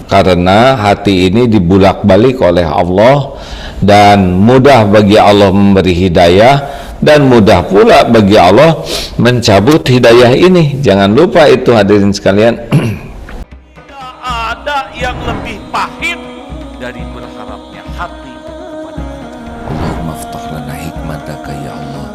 karena hati ini dibulak-balik oleh Allah, dan mudah bagi Allah memberi hidayah, dan mudah pula bagi Allah mencabut hidayah ini. Jangan lupa itu hadirin sekalian. Tidak ada yang lebih pahit dari berharapnya hati kepada Allah. Allahumma aftah lana hikmataka ya Allah.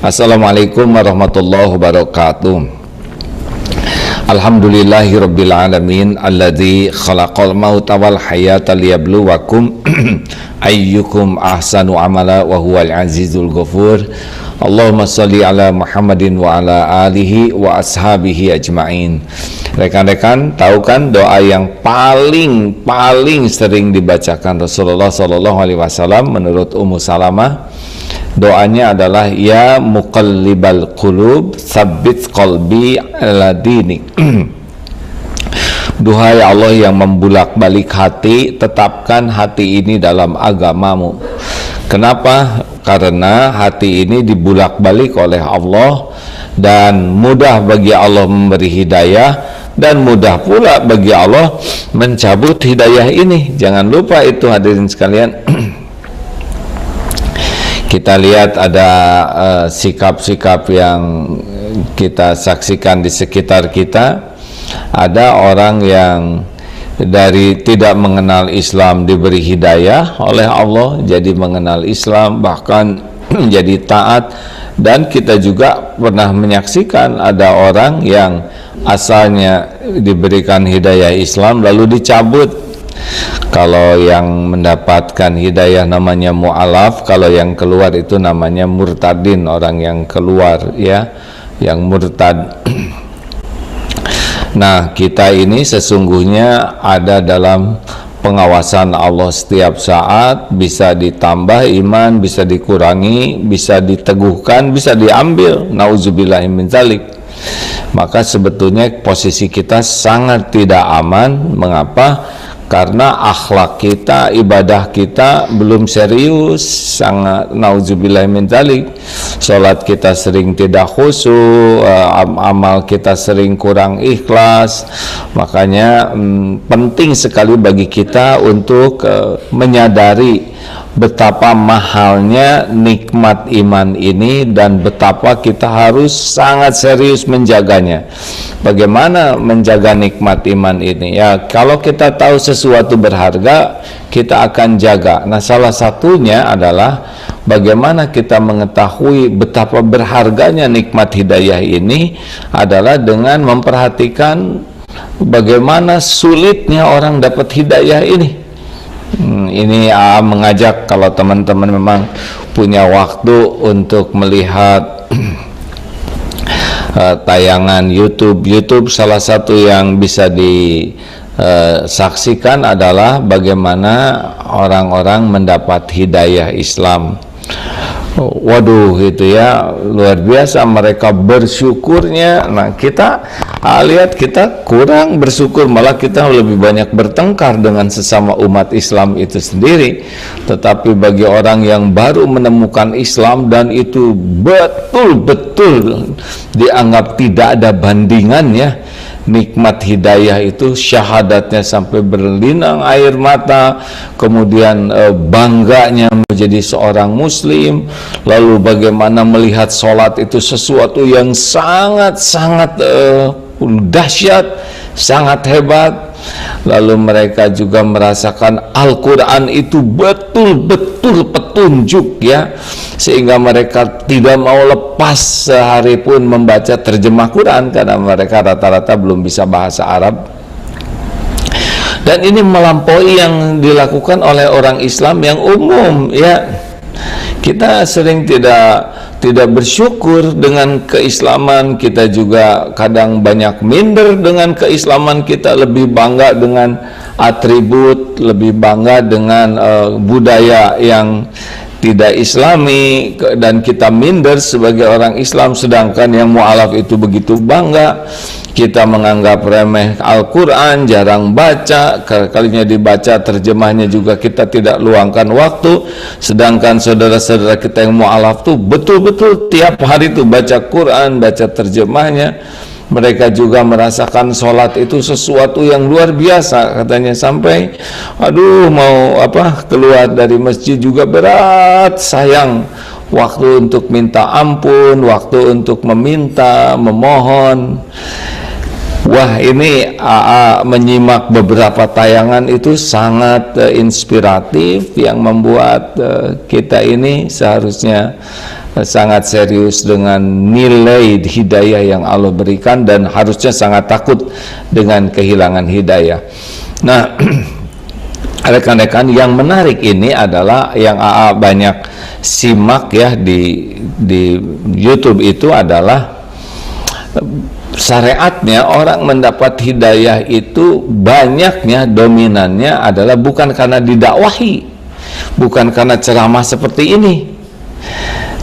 Assalamualaikum warahmatullahi wabarakatuh. Alhamdulillahirabbil alamin alladzi khalaqal mauta wal hayata liyabluwakum ayyukum ahsanu amala wa huwal azizul ghafur. Allahumma shalli ala Muhammadin wa ala alihi wa ashabihi ajmain. Rekan-rekan, tahu kan doa yang paling sering dibacakan Rasulullah sallallahu alaihi wasallam menurut Ummu Salamah? Doanya adalah ya muqallibal qulub tsabbit qalbi ala dinik. Duhai Allah yang membulak-balik hati, tetapkan hati ini dalam agamamu. Kenapa? Karena hati ini dibulak-balik oleh Allah, dan mudah bagi Allah memberi hidayah, dan mudah pula bagi Allah mencabut hidayah ini. Jangan lupa itu hadirin sekalian. Kita lihat ada sikap-sikap yang kita saksikan di sekitar kita. Ada orang yang dari tidak mengenal Islam diberi hidayah oleh Allah, jadi mengenal Islam, bahkan menjadi taat. Dan kita juga pernah menyaksikan ada orang yang asalnya diberikan hidayah Islam lalu dicabut. Kalau yang mendapatkan hidayah namanya mu'alaf, kalau yang keluar itu namanya murtadin, orang yang keluar ya, yang murtad. Nah, kita ini sesungguhnya ada dalam pengawasan Allah setiap saat, bisa ditambah iman, bisa dikurangi, bisa diteguhkan, bisa diambil. Nauzubillahi min dzalik. Maka sebetulnya posisi kita sangat tidak aman. Mengapa? Karena akhlak kita, ibadah kita belum serius, sangat nauzubillahi min dzalik. Salat kita sering tidak khusyuk, amal kita sering kurang ikhlas. Makanya penting sekali bagi kita untuk menyadari betapa mahalnya nikmat iman ini, dan betapa kita harus sangat serius menjaganya. Bagaimana menjaga nikmat iman ini? Ya, kalau kita tahu sesuatu berharga, kita akan jaga. Nah, salah satunya adalah bagaimana kita mengetahui betapa berharganya nikmat hidayah ini adalah dengan memperhatikan bagaimana sulitnya orang dapat hidayah ini. Ini mengajak kalau teman-teman memang punya waktu untuk melihat tayangan YouTube, salah satu yang bisa disaksikan adalah bagaimana orang-orang mendapat hidayah Islam. Waduh, gitu ya, luar biasa mereka bersyukurnya. Nah, kita lihat kita kurang bersyukur, malah kita lebih banyak bertengkar dengan sesama umat Islam itu sendiri. Tetapi bagi orang yang baru menemukan Islam dan itu betul-betul dianggap tidak ada bandingannya, nikmat hidayah itu, syahadatnya sampai berlinang air mata, kemudian bangganya menjadi seorang muslim, lalu bagaimana melihat sholat itu sesuatu yang sangat dahsyat, sangat hebat. Lalu mereka juga merasakan Al-Quran itu betul-betul petunjuk ya, sehingga mereka tidak mau lepas sehari pun membaca terjemah Quran, karena mereka rata-rata belum bisa bahasa Arab. Dan ini melampaui yang dilakukan oleh orang Islam yang umum ya. Kita sering tidak bersyukur dengan keislaman kita, juga kadang banyak minder dengan keislaman kita, lebih bangga dengan atribut, lebih bangga dengan budaya yang tidak islami dan kita minder sebagai orang Islam, sedangkan yang mu'alaf itu begitu bangga. Kita menganggap remeh Al-Quran, jarang baca, kalinya dibaca terjemahnya juga kita tidak luangkan waktu, sedangkan saudara-saudara kita yang mu'alaf tuh betul-betul tiap hari tuh baca Quran, baca terjemahnya. Mereka juga merasakan sholat itu sesuatu yang luar biasa katanya, sampai aduh mau keluar dari masjid juga berat, sayang waktu untuk minta ampun, waktu untuk meminta, memohon. Wah, ini AA menyimak beberapa tayangan itu sangat inspiratif, yang membuat kita ini seharusnya sangat serius dengan nilai hidayah yang Allah berikan, dan harusnya sangat takut dengan kehilangan hidayah. Nah, rekan-rekan, yang menarik ini adalah yang AA banyak simak ya di YouTube itu adalah syariatnya orang mendapat hidayah itu banyaknya, dominannya adalah bukan karena didakwahi, bukan karena ceramah seperti ini.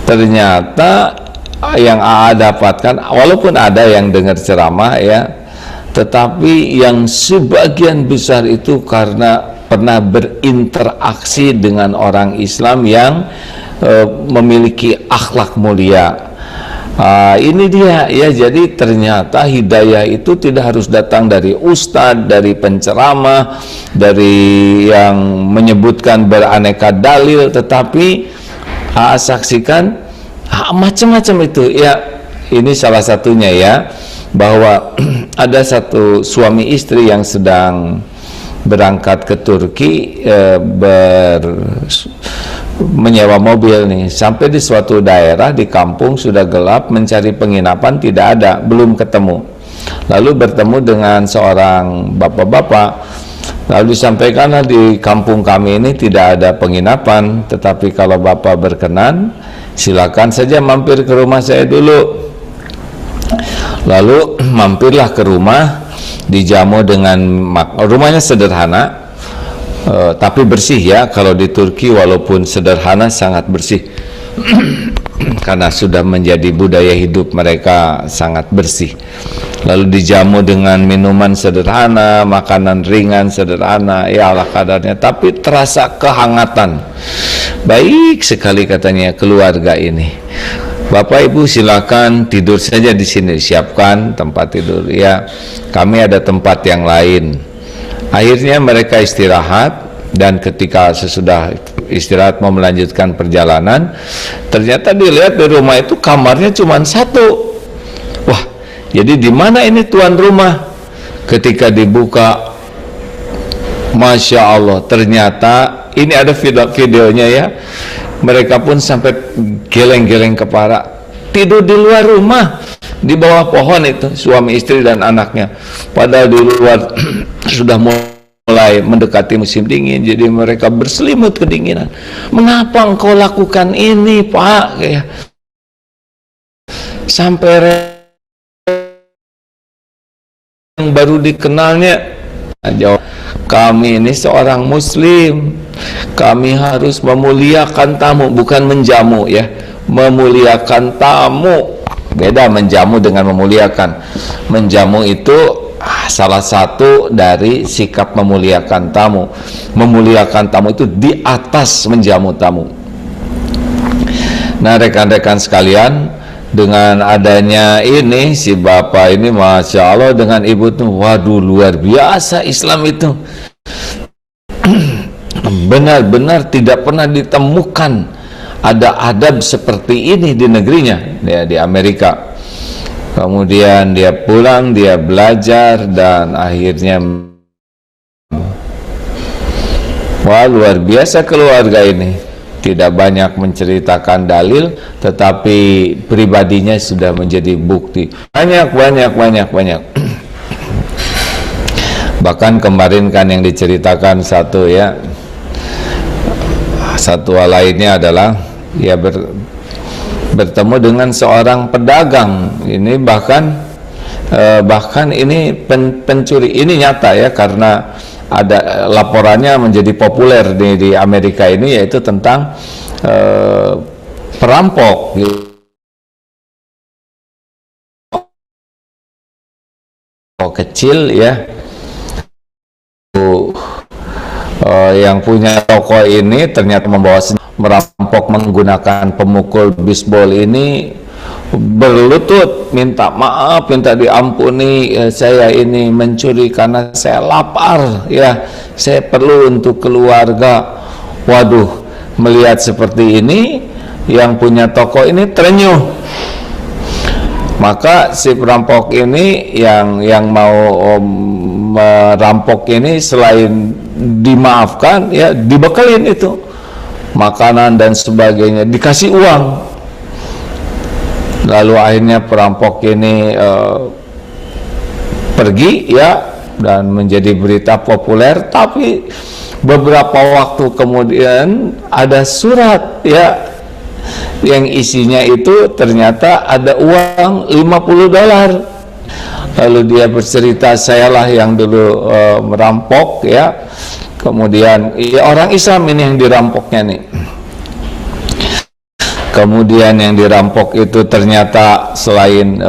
Ternyata yang AA dapatkan, walaupun ada yang dengar ceramah ya, tetapi yang sebagian besar itu karena pernah berinteraksi dengan orang Islam yang memiliki akhlak mulia. Ini dia ya, jadi ternyata hidayah itu tidak harus datang dari ustadz, dari penceramah, dari yang menyebutkan beraneka dalil, tetapi saksikan macam-macam itu ya. Ini salah satunya ya, bahwa ada satu suami istri yang sedang berangkat ke Turki, menyewa mobil nih, sampai di suatu daerah di kampung sudah gelap, mencari penginapan tidak ada, belum ketemu. Lalu bertemu dengan seorang bapak-bapak, lalu disampaikanlah di kampung kami ini tidak ada penginapan, tetapi kalau bapak berkenan silakan saja mampir ke rumah saya dulu. Lalu mampirlah ke rumah, dijamu dengan rumahnya sederhana, tapi bersih ya. Kalau di Turki walaupun sederhana sangat bersih karena sudah menjadi budaya hidup mereka, sangat bersih. Lalu dijamu dengan minuman sederhana, makanan ringan sederhana ya ala kadarnya, tapi terasa kehangatan. Baik sekali katanya keluarga ini. Bapak Ibu silakan tidur saja di sini, siapkan tempat tidur ya. Kami ada tempat yang lain. Akhirnya mereka istirahat, dan ketika sesudah istirahat mau melanjutkan perjalanan, ternyata dilihat di rumah itu kamarnya cuma satu. Wah, jadi di mana ini tuan rumah? Ketika dibuka, Masya Allah, ternyata ini ada videonya ya. Mereka pun sampai geleng-geleng kepala, tidur di luar rumah, di bawah pohon itu, suami istri dan anaknya. Padahal di luar sudah mulai mendekati musim dingin, jadi mereka berselimut kedinginan. Mengapa engkau lakukan ini, Pak? Kayak sampai yang baru dikenalnya jawab, kami ini seorang muslim, kami harus memuliakan tamu, bukan menjamu ya, memuliakan tamu. Beda menjamu dengan memuliakan. Menjamu itu salah satu dari sikap memuliakan tamu. Memuliakan tamu itu di atas menjamu tamu. Nah rekan-rekan sekalian, dengan adanya ini si bapak ini Masya Allah dengan ibu tuh, waduh luar biasa Islam itu. Benar-benar tidak pernah ditemukan ada adab seperti ini di negerinya ya, di Amerika. Kemudian dia pulang, dia belajar, dan akhirnya wah luar biasa keluarga ini. Tidak banyak menceritakan dalil, tetapi pribadinya sudah menjadi bukti. Banyak. Bahkan kemarin kan yang diceritakan satu ya, satu lainnya adalah ya bertemu dengan seorang pedagang. Ini bahkan ini pencuri, ini nyata ya, karena ada laporannya menjadi populer di Amerika ini, yaitu tentang perampok kecil ya, yang punya toko ini ternyata membawa merampok menggunakan pemukul bisbol ini, berlutut minta maaf, minta diampuni, saya ini mencuri karena saya lapar ya, saya perlu untuk keluarga. Waduh, melihat seperti ini yang punya toko ini terenyuh. Maka si perampok ini yang mau merampok ini selain dimaafkan ya, dibekalin itu makanan dan sebagainya, dikasih uang. Lalu akhirnya perampok ini pergi ya, dan menjadi berita populer. Tapi beberapa waktu kemudian ada surat ya, yang isinya itu ternyata ada uang $50. Lalu dia bercerita, sayalah yang dulu merampok ya. Kemudian ya, orang Islam ini yang dirampoknya nih. Kemudian yang dirampok itu ternyata selain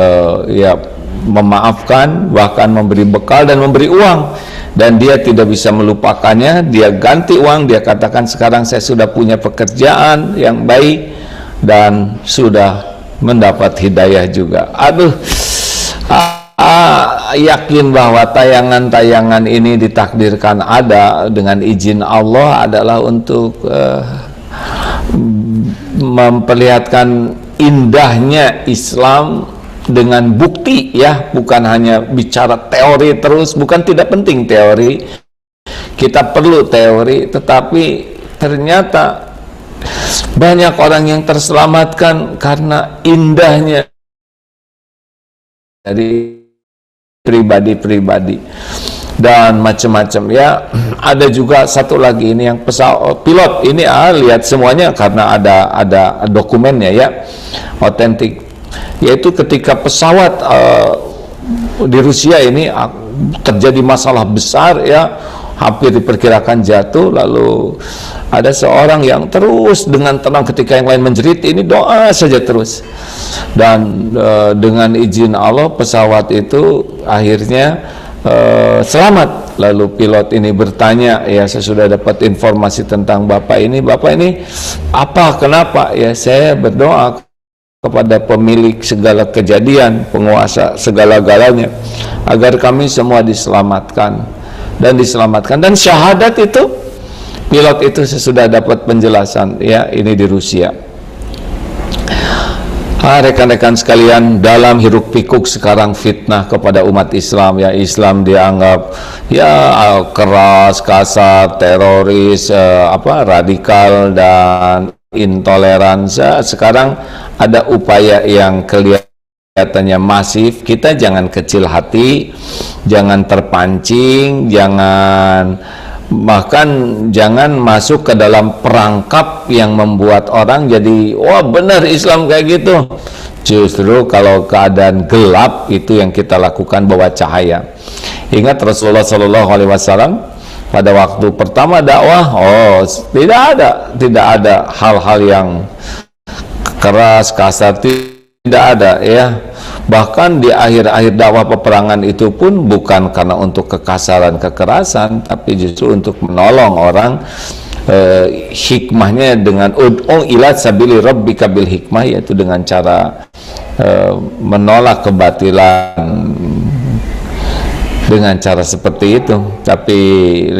ya memaafkan, bahkan memberi bekal dan memberi uang, dan dia tidak bisa melupakannya. Dia ganti uang, dia katakan sekarang saya sudah punya pekerjaan yang baik dan sudah mendapat hidayah juga. Aduh, yakin bahwa tayangan-tayangan ini ditakdirkan ada dengan izin Allah adalah untuk memperlihatkan indahnya Islam dengan bukti ya, bukan hanya bicara teori terus. Bukan tidak penting teori, kita perlu teori, tetapi ternyata banyak orang yang terselamatkan karena indahnya dari pribadi-pribadi dan macam-macam ya. Ada juga satu lagi ini yang pesawat pilot ini lihat semuanya karena ada dokumennya ya, otentik, yaitu ketika pesawat di Rusia ini terjadi masalah besar ya, hampir diperkirakan jatuh. Lalu ada seorang yang terus dengan tenang ketika yang lain menjerit, ini doa saja terus, dan dengan izin Allah pesawat itu akhirnya selamat. Lalu pilot ini bertanya, ya saya sudah dapat informasi tentang bapak ini apa, kenapa? Ya saya berdoa kepada pemilik segala kejadian, penguasa segala-galanya, agar kami semua diselamatkan. Dan syahadat itu, pilot itu sesudah dapat penjelasan ya, ini di Rusia. Rekan-rekan sekalian, dalam hiruk pikuk sekarang fitnah kepada umat Islam ya, Islam dianggap ya keras, kasar, teroris, radikal dan intoleran. Sekarang ada upaya yang kelihatannya masif. Kita jangan kecil hati, jangan terpancing, bahkan jangan masuk ke dalam perangkap yang membuat orang jadi wah benar Islam kayak gitu. Justru kalau keadaan gelap itu yang kita lakukan bawa cahaya. Ingat Rasulullah SAW pada waktu pertama dakwah, tidak ada hal-hal yang keras, kasar, tidak ada ya. Bahkan di akhir-akhir dakwah peperangan itu pun bukan karena untuk kekasaran, kekerasan, tapi justru untuk menolong orang. Hikmahnya dengan ud'u ila sabili rabbika bil hikmah, yaitu dengan cara menolak kebatilan dengan cara seperti itu. Tapi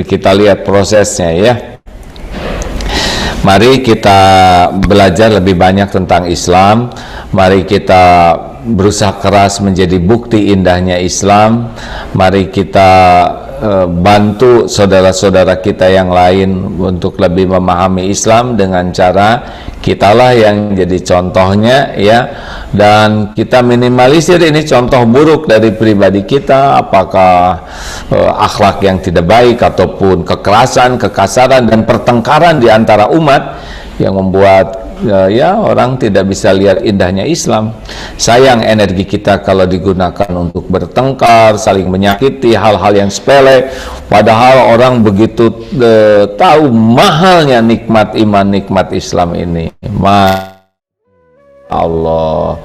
kita lihat prosesnya ya. Mari kita belajar lebih banyak tentang Islam. Mari kita berusaha keras menjadi bukti indahnya Islam. Mari kita bantu saudara-saudara kita yang lain untuk lebih memahami Islam dengan cara kitalah yang jadi contohnya ya, dan kita minimalisir ini contoh buruk dari pribadi kita, apakah akhlak yang tidak baik ataupun kekerasan, kekasaran dan pertengkaran di antara umat. yang membuat ya orang tidak bisa lihat indahnya Islam. Sayang energi kita kalau digunakan untuk bertengkar, saling menyakiti, hal-hal yang sepele, padahal orang begitu tahu mahalnya nikmat iman, nikmat Islam ini. Allah,